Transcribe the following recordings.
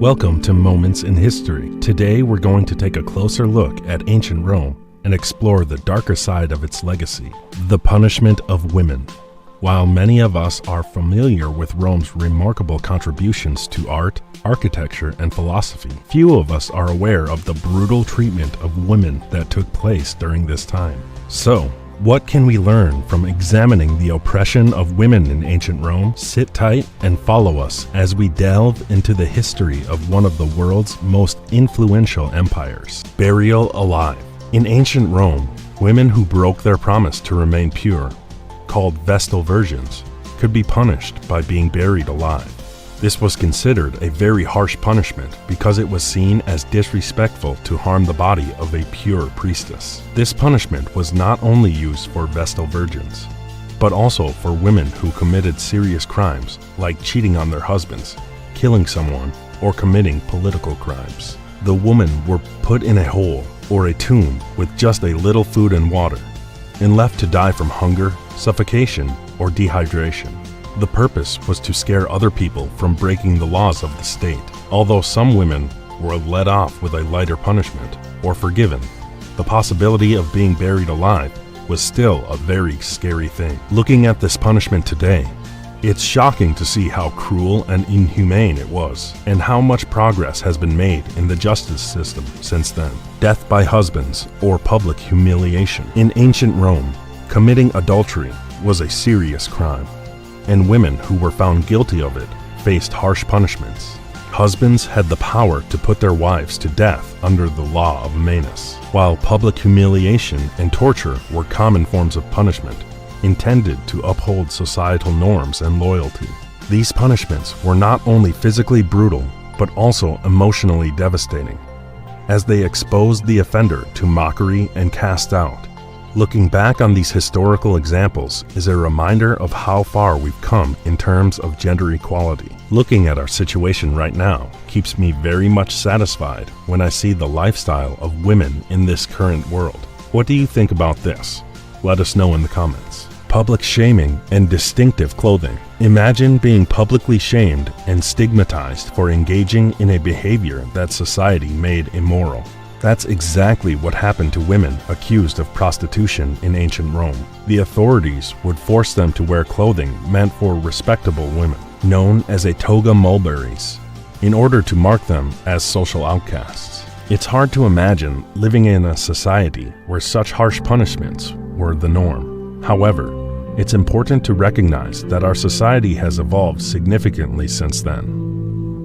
Welcome to Moments in History. Today we're going to take a closer look at ancient Rome and explore the darker side of its legacy, the punishment of women. While many of us are familiar with Rome's remarkable contributions to art, architecture, and philosophy, few of us are aware of the brutal treatment of women that took place during this time. So, what can we learn from examining the oppression of women in ancient Rome? Sit tight and follow us as we delve into the history of one of the world's most influential empires. Burial alive. In ancient Rome, women who broke their promise to remain pure, called Vestal virgins, could be punished by being buried alive. This was considered a very harsh punishment because it was seen as disrespectful to harm the body of a pure priestess. This punishment was not only used for Vestal virgins, but also for women who committed serious crimes like cheating on their husbands, killing someone, or committing political crimes. The women were put in a hole or a tomb with just a little food and water, and left to die from hunger, suffocation, or dehydration. The purpose was to scare other people from breaking the laws of the state. Although some women were let off with a lighter punishment or forgiven, the possibility of being buried alive was still a very scary thing. Looking at this punishment today, it's shocking to see how cruel and inhumane it was, and how much progress has been made in the justice system since then. Death by husbands or public humiliation. In ancient Rome, committing adultery was a serious crime, and women who were found guilty of it faced harsh punishments. Husbands had the power to put their wives to death under the law of Manus, while public humiliation and torture were common forms of punishment intended to uphold societal norms and loyalty. These punishments were not only physically brutal, but also emotionally devastating, as they exposed the offender to mockery and cast out. Looking back on these historical examples is a reminder of how far we've come in terms of gender equality. Looking at our situation right now keeps me very much satisfied when I see the lifestyle of women in this current world. What do you think about this? Let us know in the comments. Public shaming and distinctive clothing. Imagine being publicly shamed and stigmatized for engaging in a behavior that society made immoral. That's exactly what happened to women accused of prostitution in ancient Rome. The authorities would force them to wear clothing meant for respectable women, known as a toga mulieris, in order to mark them as social outcasts. It's hard to imagine living in a society where such harsh punishments were the norm. However, it's important to recognize that our society has evolved significantly since then.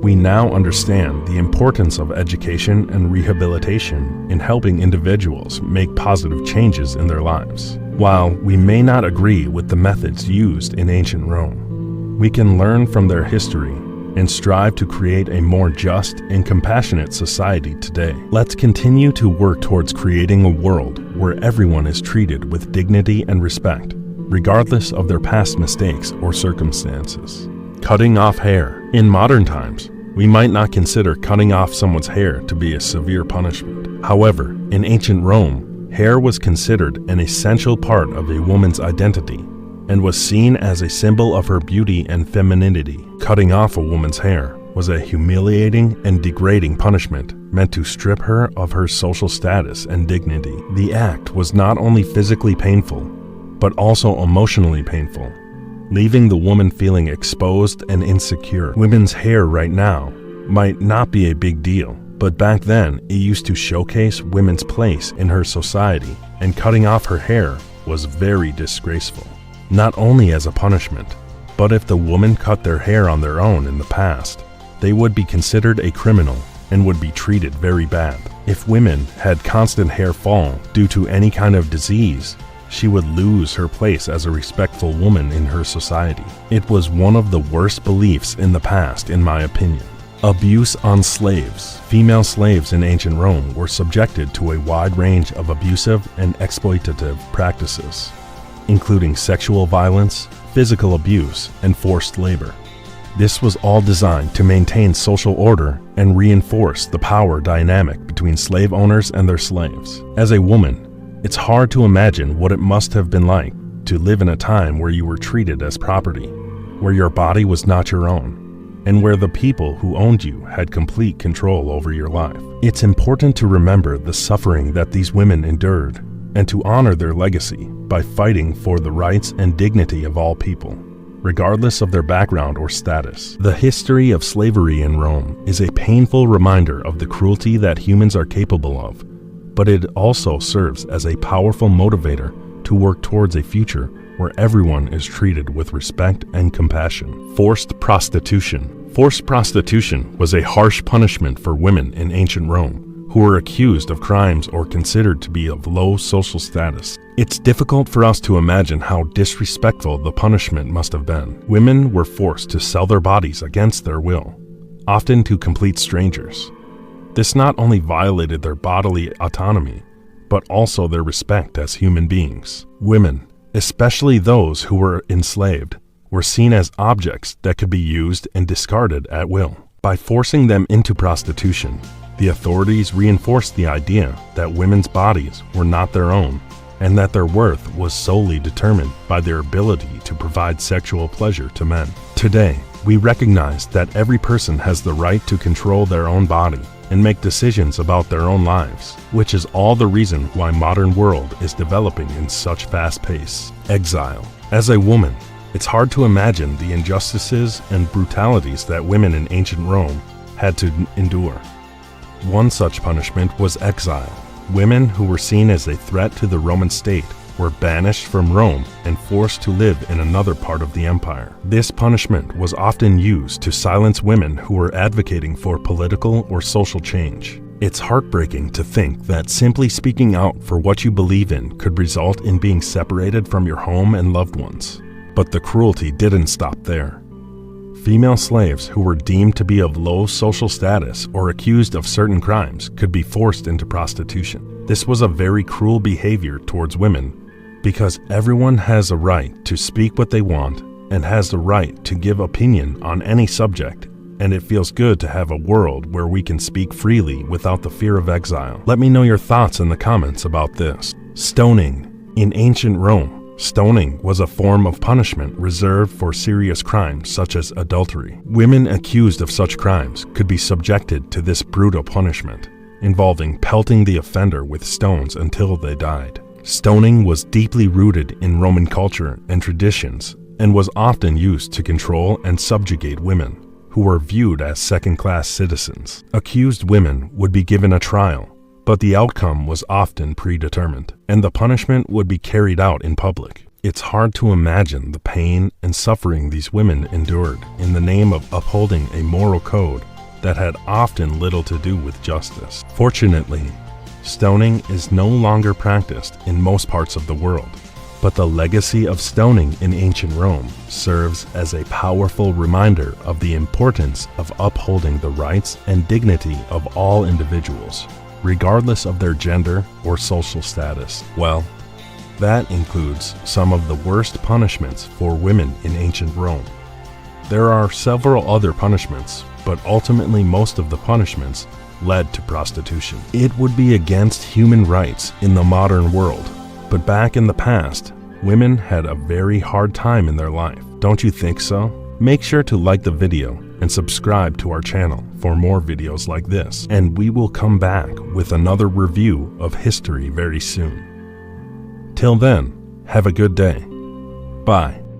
We now understand the importance of education and rehabilitation in helping individuals make positive changes in their lives. While we may not agree with the methods used in ancient Rome, we can learn from their history and strive to create a more just and compassionate society today. Let's continue to work towards creating a world where everyone is treated with dignity and respect, regardless of their past mistakes or circumstances. Cutting off hair. In modern times, we might not consider cutting off someone's hair to be a severe punishment. However, in ancient Rome, hair was considered an essential part of a woman's identity and was seen as a symbol of her beauty and femininity. Cutting off a woman's hair was a humiliating and degrading punishment meant to strip her of her social status and dignity. The act was not only physically painful, but also emotionally painful, leaving the woman feeling exposed and insecure. Women's hair right now might not be a big deal, but back then it used to showcase women's place in her society, and cutting off her hair was very disgraceful. Not only as a punishment, but if the woman cut their hair on their own in the past, they would be considered a criminal and would be treated very bad. If women had constant hair fall due to any kind of disease, she would lose her place as a respectful woman in her society. It was one of the worst beliefs in the past, in my opinion. Abuse on slaves. Female slaves in ancient Rome were subjected to a wide range of abusive and exploitative practices, including sexual violence, physical abuse, and forced labor. This was all designed to maintain social order and reinforce the power dynamic between slave owners and their slaves. As a woman, it's hard to imagine what it must have been like to live in a time where you were treated as property, where your body was not your own, and where the people who owned you had complete control over your life. It's important to remember the suffering that these women endured and to honor their legacy by fighting for the rights and dignity of all people, regardless of their background or status. The history of slavery in Rome is a painful reminder of the cruelty that humans are capable of, but it also serves as a powerful motivator to work towards a future where everyone is treated with respect and compassion. Forced prostitution. Forced prostitution was a harsh punishment for women in ancient Rome who were accused of crimes or considered to be of low social status. It's difficult for us to imagine how disrespectful the punishment must have been. Women were forced to sell their bodies against their will, often to complete strangers. This not only violated their bodily autonomy, but also their respect as human beings. Women, especially those who were enslaved, were seen as objects that could be used and discarded at will. By forcing them into prostitution, the authorities reinforced the idea that women's bodies were not their own and that their worth was solely determined by their ability to provide sexual pleasure to men. Today, we recognize that every person has the right to control their own body and make decisions about their own lives, which is all the reason why modern world is developing in such fast pace. Exile. As a woman, it's hard to imagine the injustices and brutalities that women in ancient Rome had to endure. One such punishment was exile. Women who were seen as a threat to the Roman state were banished from Rome and forced to live in another part of the empire. This punishment was often used to silence women who were advocating for political or social change. It's heartbreaking to think that simply speaking out for what you believe in could result in being separated from your home and loved ones. But the cruelty didn't stop there. Female slaves who were deemed to be of low social status or accused of certain crimes could be forced into prostitution. This was a very cruel behavior towards women because everyone has a right to speak what they want and has the right to give opinion on any subject, and it feels good to have a world where we can speak freely without the fear of exile. Let me know your thoughts in the comments about this. Stoning. In ancient Rome, stoning was a form of punishment reserved for serious crimes such as adultery. Women accused of such crimes could be subjected to this brutal punishment, involving pelting the offender with stones until they died. Stoning was deeply rooted in Roman culture and traditions and was often used to control and subjugate women who were viewed as second-class citizens. Accused women would be given a trial, but the outcome was often predetermined, and the punishment would be carried out in public. It's hard to imagine the pain and suffering these women endured in the name of upholding a moral code that had often little to do with justice. Fortunately, stoning is no longer practiced in most parts of the world, but the legacy of stoning in ancient Rome serves as a powerful reminder of the importance of upholding the rights and dignity of all individuals, regardless of their gender or social status. Well, that includes some of the worst punishments for women in ancient Rome. There are several other punishments, but ultimately most of the punishments led to prostitution. It would be against human rights in the modern world, but back in the past, women had a very hard time in their life. Don't you think so? Make sure to like the video and subscribe to our channel for more videos like this, and we will come back with another review of history very soon. Till then, have a good day. Bye.